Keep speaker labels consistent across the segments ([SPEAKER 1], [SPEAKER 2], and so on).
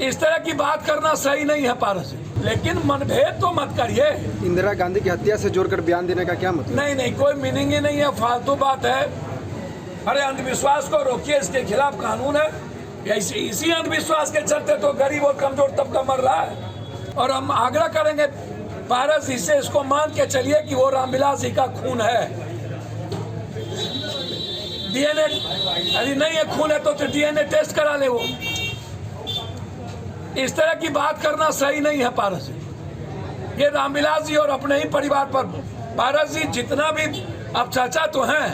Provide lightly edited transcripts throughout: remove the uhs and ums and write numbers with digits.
[SPEAKER 1] इस तरह की बात करना सही नहीं है पारस, लेकिन मनभेद तो मत करिए।
[SPEAKER 2] इंदिरा गांधी की हत्या से जोड़कर बयान देने का क्या मतलब?
[SPEAKER 1] नहीं, कोई मीनिंग ही नहीं है, फालतू बात है। अरे अंधविश्वास को रोकिए, इसके खिलाफ कानून है। इसी अंधविश्वास के चलते तो गरीब और कमजोर तबका मर रहा है। और हम आग्रह करेंगे पारस जी से, इसको मान के चलिए कि वो रामविलास जी का खून है। डीएनए यदि नहीं है खून है तो डीएनए टेस्ट करा ले। वो इस तरह की बात करना सही नहीं है पारस जी। ये रामविलास जी और अपने ही परिवार पर पारस जी जितना भी अब चर्चा तो हैं,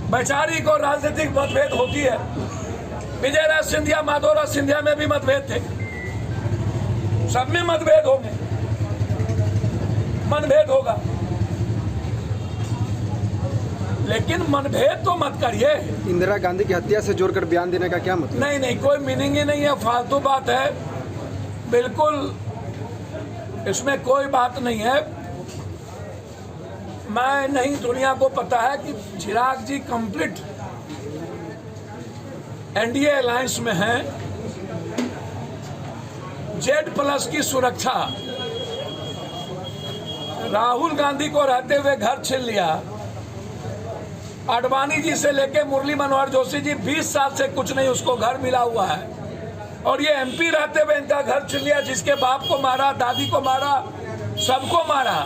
[SPEAKER 1] वैचारिक और राजनीतिक मतभेद होती है। विजय राज सिंधिया, माधवराज सिंधिया में भी मतभेद थे, सब में मतभेद होंगे, मनभेद होगा, लेकिन मनभेद तो मत करिए।
[SPEAKER 2] इंदिरा गांधी की हत्या से जोड़कर बयान देने का क्या मतलब?
[SPEAKER 1] नहीं, कोई मीनिंग ही नहीं है, फालतू बात है, बिल्कुल इसमें कोई बात नहीं है। मैं नहीं, दुनिया को पता है कि चिराग जी कंप्लीट एनडीए अलायंस में हैं। Z+ की सुरक्षा, राहुल गांधी को रहते हुए घर छीन लिया। आडवाणी जी से लेके मुरली मनोहर जोशी जी 20 साल से कुछ नहीं उसको घर मिला हुआ है, और ये MP रहते हुए इनका घर छीन लिया, जिसके बाप को मारा, दादी को मारा, सबको मारा।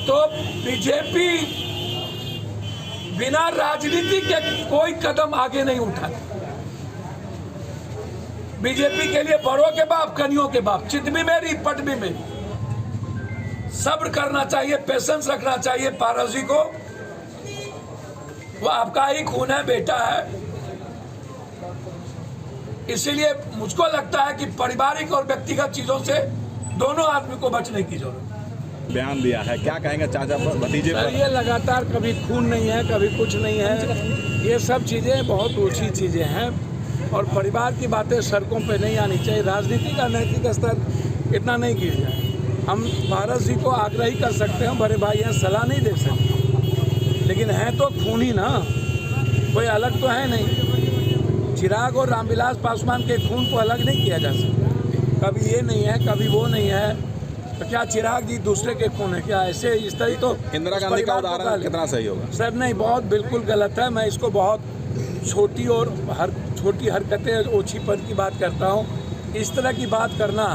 [SPEAKER 1] तो बीजेपी बिना राजनीति के कोई कदम आगे नहीं उठाती। बीजेपी के लिए बड़ों के बाप, कनियों के बाप, चित भी मेरी, पट भी मेरी। सब्र करना चाहिए, पेशेंस रखना चाहिए पारस जी को। वो आपका ही खून है, बेटा है। इसीलिए मुझको लगता है कि पारिवारिक और व्यक्तिगत चीजों से दोनों आदमी को बचने की जरूरत है।
[SPEAKER 3] बयान दिया है, क्या कहेंगे चाचा पर, भतीजे पर?
[SPEAKER 1] ये लगातार कभी खून नहीं है, कभी कुछ नहीं है, ये सब चीज़ें बहुत ऊँची चीज़ें हैं, और परिवार की बातें सड़कों पे नहीं आनी चाहिए। राजनीति का नैतिक स्तर इतना नहीं गिर जाए। हम पारस जी को आग्रह ही कर सकते हैं, बड़े भाई हैं, सलाह नहीं दे सकते, लेकिन है तो खून ही ना, कोई अलग तो है नहीं। चिराग और रामविलास पासवान के खून को अलग नहीं किया जा सकता। कभी ये नहीं है, कभी वो नहीं है, तो क्या चिराग जी दूसरे के खून है क्या? ऐसे इस तरह तो
[SPEAKER 3] इंदिरा गांधी का उदाहरण कितना सही होगा?
[SPEAKER 1] सर नहीं, बहुत बिल्कुल गलत है। मैं इसको बहुत छोटी और छोटी हरकतें, ओछीपन की बात करता हूँ। इस तरह की बात करना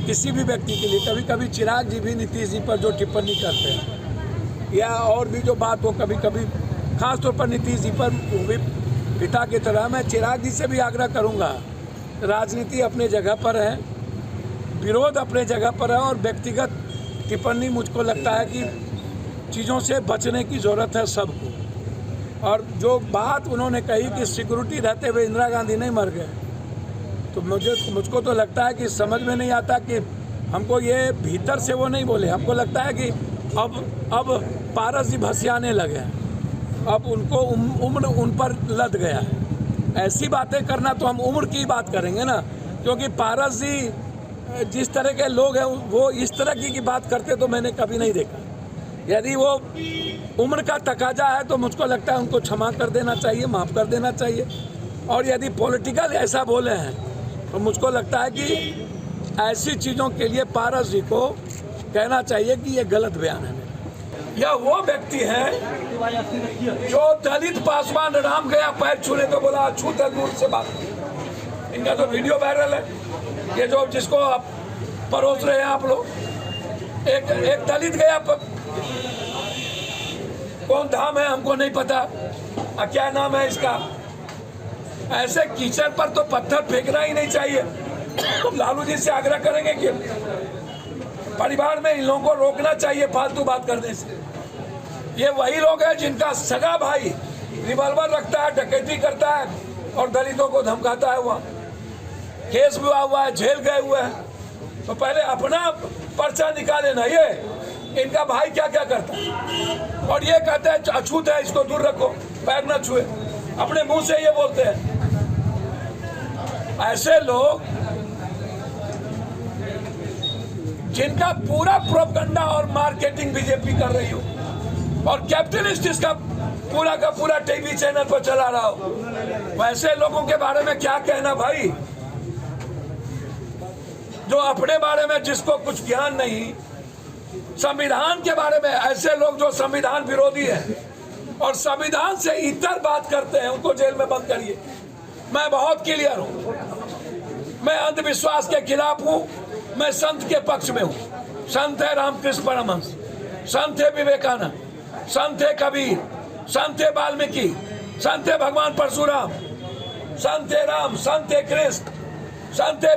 [SPEAKER 1] किसी भी व्यक्ति के लिए, कभी कभी चिराग जी भी नीतीश जी पर जो टिप्पणी करते हैं, या और भी जो बात हो, कभी कभी खासतौर पर नीतीश जी पर, वो भी पिता की तरह, मैं चिराग जी से भी आग्रह करूँगा, राजनीति अपने जगह पर है, विरोध अपने जगह पर है, और व्यक्तिगत टिप्पणी मुझको लगता है कि चीज़ों से बचने की ज़रूरत है सबको। और जो बात उन्होंने कही कि सिक्योरिटी रहते हुए इंदिरा गांधी नहीं मर गए, तो मुझको तो लगता है कि समझ में नहीं आता कि हमको ये भीतर से वो नहीं बोले। हमको लगता है कि अब पारस जी भसियाने लगे हैं, अब उनको उम्र उन पर लद गया है। ऐसी बातें करना तो हम उम्र की बात करेंगे ना, क्योंकि पारस जी जिस तरह के लोग हैं वो इस तरह की बात करते तो मैंने कभी नहीं देखा। यदि वो उम्र का तकाजा है तो मुझको लगता है उनको क्षमा कर देना चाहिए, माफ़ कर देना चाहिए। और यदि पॉलिटिकल ऐसा बोले हैं तो मुझको लगता है कि ऐसी चीज़ों के लिए पारस जी को कहना चाहिए कि ये गलत बयान है। यह वो व्यक्ति है जो दलित पासवान राम गया पैर छूने तो बोला छूते दूर से बात। इनका तो वीडियो वायरल है, ये जो जिसको आप परोस रहे हैं आप लोग। एक दलित गया, कौन धाम है हमको नहीं पता, क्या नाम है इसका। ऐसे कीचड़ पर तो पत्थर फेंकना ही नहीं चाहिए। लालू जी से आग्रह करेंगे कि परिवार में इन लोगों को रोकना चाहिए फालतू बात करने से। ये वही लोग हैं जिनका सगा भाई रिवॉल्वर रखता है, डकैती करता है और दलितों को धमकाता है। वह केस भी हुआ है, जेल गए हुए हैं। तो पहले अपना पर्चा निकाले ना, ये इनका भाई क्या क्या करता है। और ये कहते हैं अछूत है, इसको दूर रखो, पैर न छुए, अपने मुंह से ये बोलते हैं। ऐसे लोग जिनका पूरा प्रोपगंडा और मार्केटिंग बीजेपी कर रही हो, और कैपिटलिस्ट इसका पूरा का पूरा टीवी चैनल पर चला रहा हो, वैसे लोगों के बारे में क्या कहना भाई, जो अपने बारे में जिसको कुछ ज्ञान नहीं, संविधान के बारे में ऐसे लोग जो संविधान विरोधी है और संविधान से इतर बात करते हैं, उनको जेल में बंद करिए। मैं बहुत क्लियर हूं, मैं अंधविश्वास के खिलाफ हूं, मैं संत के पक्ष में हूं। संत है रामकृष्ण परमहंस, संत है विवेकानंद, संत है कबीर, संत है वाल्मीकि, संत है भगवान परशुराम, संत है राम, संत है कृष्ण, संत है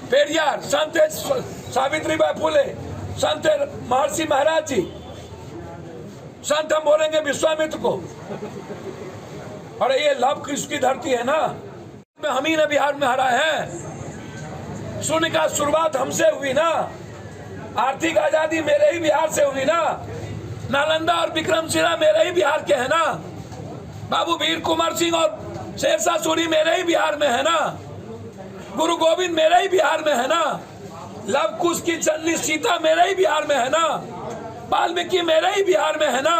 [SPEAKER 1] पेरियार, संत है सावित्रीबाई फुले, संत है महर्षि महाराज जी, संत हम बोलेंगे विश्वामित्र को। और ये लव कृष्ण की धरती है ना, हम ही ने बिहार में हरा है। शून्य का शुरुआत हमसे हुई ना, आर्थिक आजादी मेरे ही बिहार से हुई ना, नालंदा और विक्रमशिला मेरे ही बिहार के है ना, बाबू वीर कुंवर सिंह और शेरशाह सूरी मेरे ही बिहार में है ना, गुरु गोविंद मेरे ही बिहार में है ना, लव कुश की जननी सीता मेरे ही बिहार में है ना, वाल्मीकि मेरे ही बिहार में है ना,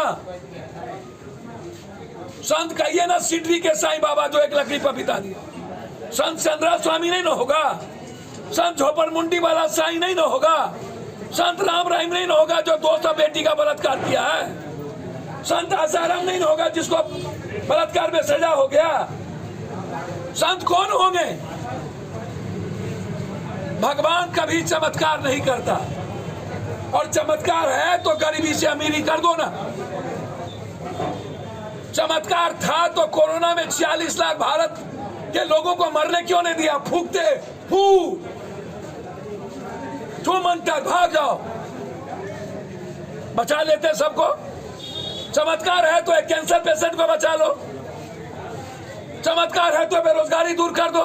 [SPEAKER 1] संत कहिए ना सिडनी के साईं बाबा जो एक लकड़ी पर बिता दिए, संत चंद्रा स्वामी नहीं न होगा, संत झोपड़ मुंडी वाला साईं नहीं न होगा, संत राम रहीम नहीं न होगा जो 200 बेटी का बलात्कार किया है, संत आसाराम नहीं न होगा जिसको बलात्कार में सजा हो गया। संत कौन होंगे? भगवान कभी चमत्कार नहीं करता, और चमत्कार है तो गरीबी से अमीरी कर दो ना। चमत्कार था तो कोरोना में 46 लाख भारत के लोगों को मरने क्यों नहीं दिया? फूकते हु 2 मंथ तक भाग जाओ, बचा लेते सबको। चमत्कार है तो एक कैंसर पेशेंट को बचा लो, चमत्कार है तो बेरोजगारी दूर कर दो,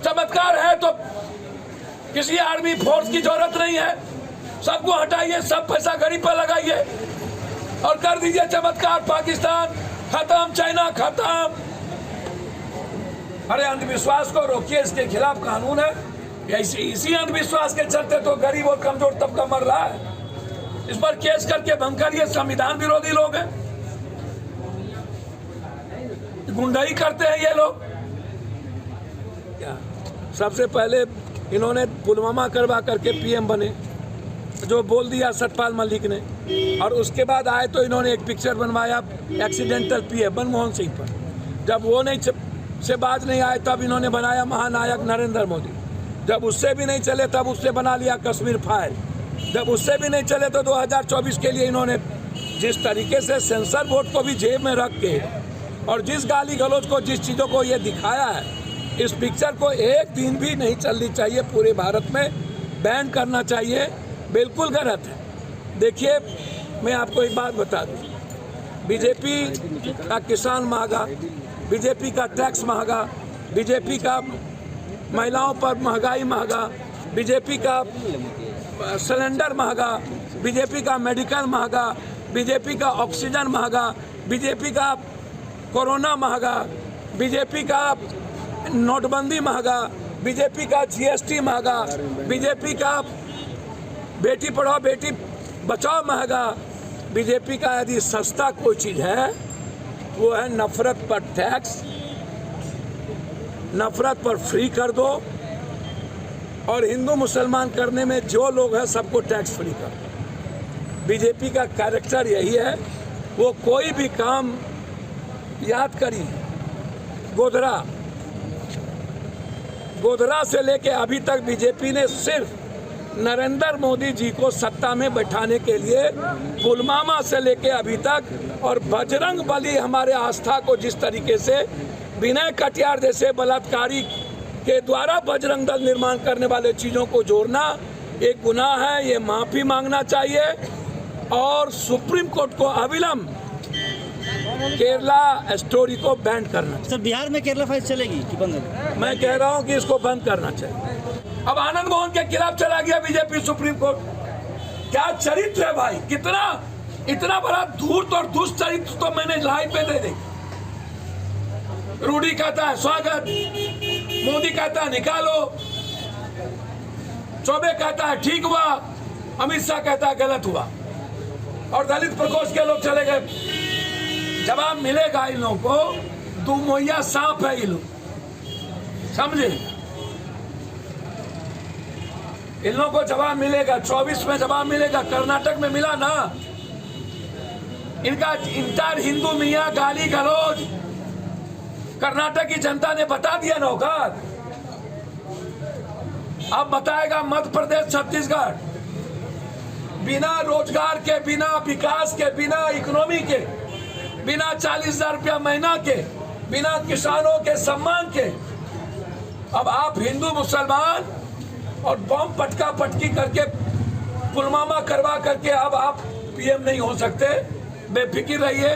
[SPEAKER 1] चमत्कार है तो किसी आर्मी फोर्स की जरूरत नहीं है, सबको हटाइए, सब पैसा गरीब पर लगाइए और कर दीजिए चमत्कार। पाकिस्तान खत्म, चाइना खत्म। अरे अंधविश्वास को रोकिए, इसके खिलाफ कानून है। इसी अंधविश्वास के चलते तो गरीब और कमजोर तबका मर रहा है। इस पर केस करके भंग करिए, संविधान विरोधी लोग हैं, गुंडाई करते हैं ये लोग। सबसे पहले इन्होंने पुलवामा करवा करके पीएम बने, जो बोल दिया सतपाल मलिक ने, और उसके बाद आए तो इन्होंने एक पिक्चर बनवाया एक्सीडेंटल पीएम मनमोहन सिंह पर। जब वो नहीं से बाज नहीं आए तब इन्होंने बनाया महानायक नरेंद्र मोदी। जब उससे भी नहीं चले तब उससे बना लिया कश्मीर फाइल। जब उससे भी नहीं चले तो 2024 के लिए इन्होंने जिस तरीके से सेंसर बोर्ड को भी जेब में रख के और जिस गाली गलौज को, जिस चीज़ों को ये दिखाया है, इस पिक्चर को एक दिन भी नहीं चलनी चाहिए, पूरे भारत में बैन करना चाहिए। बिल्कुल गलत है। देखिए मैं आपको एक बात बता दूं, बीजेपी का किसान महंगा, बीजेपी का टैक्स महंगा, बीजेपी का महिलाओं पर महंगाई महंगा, बीजेपी का सिलेंडर महंगा, बीजेपी का मेडिकल महंगा, बीजेपी का ऑक्सीजन महंगा, बीजेपी का कोरोना महंगा, बीजेपी का नोटबंदी महंगा, बीजेपी का जीएसटी महंगा, बीजेपी का बेटी पढ़ाओ बेटी बचाओ महंगा। बीजेपी का यदि सस्ता कोई चीज़ है वो है नफरत पर टैक्स, नफरत पर फ्री कर दो, और हिंदू मुसलमान करने में जो लोग हैं सबको टैक्स फ्री कर दो। बीजेपी का कैरेक्टर यही है। वो कोई भी काम, याद करिए गोधरा से लेके अभी तक बीजेपी ने सिर्फ नरेंद्र मोदी जी को सत्ता में बैठाने के लिए पुलवामा से लेके अभी तक, और बजरंग बली हमारे आस्था को जिस तरीके से विनय कटियार जैसे बलात्कारी के द्वारा बजरंग दल निर्माण करने वाले चीज़ों को जोड़ना एक गुनाह है। ये माफ़ी मांगना चाहिए और सुप्रीम कोर्ट को अविलंब केरला स्टोरी को बैन करना चाहिए।
[SPEAKER 4] सर बिहार में केरला फाइल चलेगी कि बंद होगी?
[SPEAKER 1] मैं कह रहा हूं कि इसको बंद करना चाहिए। अब आनंद मोहन के खिलाफ चला गया बीजेपी सुप्रीम कोर्ट। क्या चरित्र है भाई, कितना इतना बड़ा धूर्त और दुष्ट चरित्र तो मैंने लाइव पे दे देखा। रूडी कहता है स्वागत, मोदी कहता है निकालो, चौबे कहता है ठीक हुआ, अमित शाह कहता है गलत हुआ। और दलित प्रकोष्ठ के लोग चले गए। जवाब मिलेगा इन लोगों को, दो मुहैया सांप है ये लोग, समझे? इन लोगों को जवाब मिलेगा, 24 में जवाब मिलेगा। कर्नाटक में मिला ना, इनका इंटर हिंदू मियाँ गाली गलौज कर्नाटक की जनता ने बता दिया ना औकात। अब बताएगा मध्य प्रदेश, छत्तीसगढ़, बिना रोजगार के, बिना विकास के, बिना इकोनॉमी के, बिना 40,000 रुपया महीना के, बिना किसानों के सम्मान के, अब आप हिंदू मुसलमान और बम पटका पटकी करके पुलवामा करवा करके अब आप पीएम नहीं हो सकते। बेफिक्र रहिए।